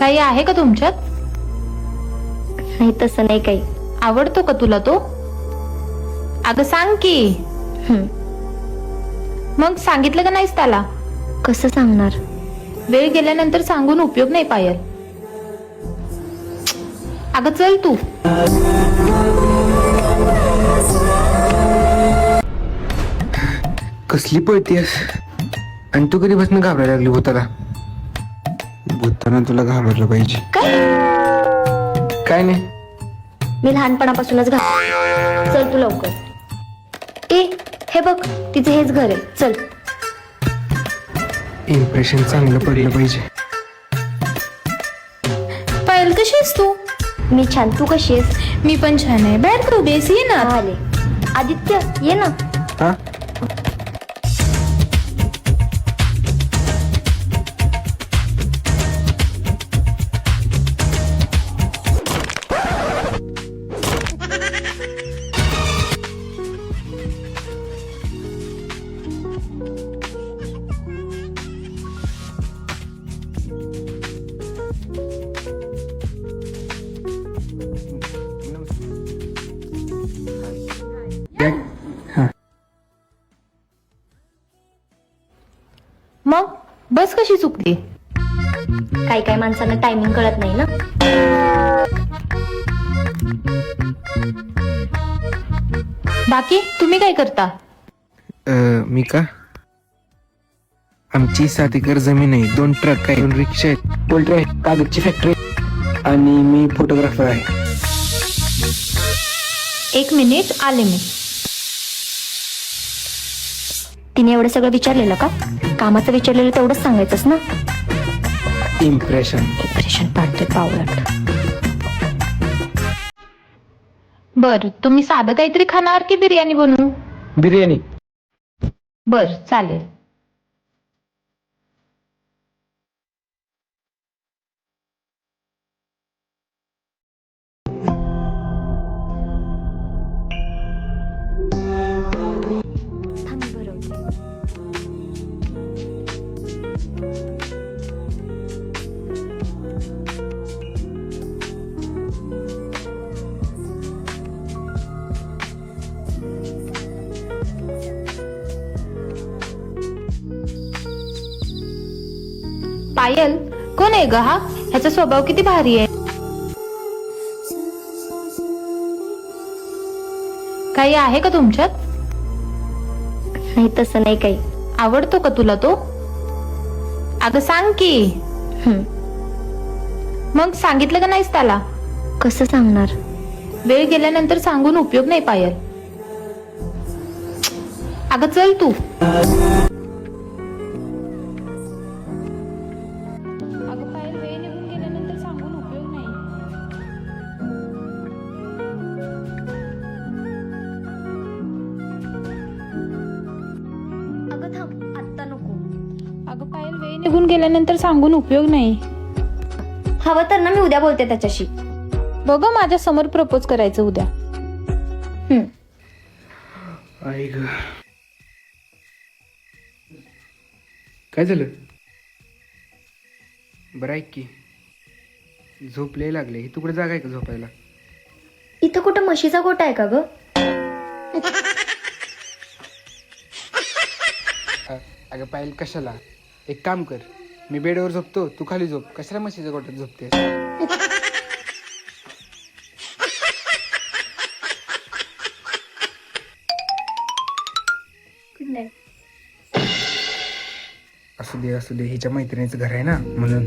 काही आहे का तुमच्यात? नाही तसं नाही काही. आवडतो का तुला तो? अगं सांग की. हं, मग सांगितलं का नाहीस त्याला? कसं सांगणार? वेळ गेल्यानंतर सांगून उपयोग नाही पायल. अगं चल तू. कसली पळतीयस? आणि तू कधीपासून घाबरायला लागली भूताला? भूतानं तुला घाबरलं पाहिजे. काय नाही. मी लहानपणापासूनच चल तू लवकर. ए हे बघ, तिचे हेच घर आहे. चल. इम्प्रेशन चांगलं पडलं पाहिजे. पायल कशी आहेस तू? मी छान, तू कशी आहेस? मी पण छान आहे. बाहेर का उभी आहेस? ये ना. आले. आदित्य ये ना. हा? मग बस कशी चुकली? काही काही माणसांना टायमिंग कळत नाही ना. बाकी तुम्ही काय करता? मी का? आमची 7 एकर जमीन आहे, 2 ट्रक आहे, 2 रिक्षा आहेत, पोल्ट्री आहे, कागदची फॅक्टरी आणि मी फोटोग्राफर आहे. 1 मिनिट आले मी. तिने एवढं सगळं विचारलेलं का? कामाचं विचारलेलं तेवढंच सांगायचंच ना. इम्प्रेशन. ऑपरेशन पाडते पावलट. बर तुम्ही साधं काहीतरी खाणार की बिर्याणी बनवू? बिर्याणी. बर चालेल. थांब भरवते. पायल कोण आहे ग हा? ह्याचा स्वभाव किती भारी आहे. काही आहे का तुमच्यात? नाही तसं नाही काही. आवडतो का तुला तो? अगं सांग की. हं, मग सांगितलं का नाहीस त्याला? कसं सांगणार? वेळ गेल्यानंतर सांगून उपयोग नाही पायल. अगं चल तू. अगं पायल वेळ निघून गेल्यानंतर सांगून उपयोग नाही. अगं थांब, आत्ता नको. अगं पायल वेळ निघून गेल्यानंतर सांगून उपयोग नाही. हवं तर ना मी उद्या बोलते त्याच्याशी. बघ माझ्या समोर प्रपोज करायचं उद्या. हं. आई ग. काय झालं? बरं ऐक की, झोप लय लागले. ही तुकडे जागा आहे का झोपायला? इथं कुठं म्हशीचा गोठा आहे का ग? अगं पायल कशाला? एक काम कर, मी बेडवर झोपतो, तू खाली झोप. कशाला म्हशीच्या गोठ्यात झोपते? Good night. असू दे असू दे, हिच्या मैत्रिणीचं घर आहे ना म्हणून.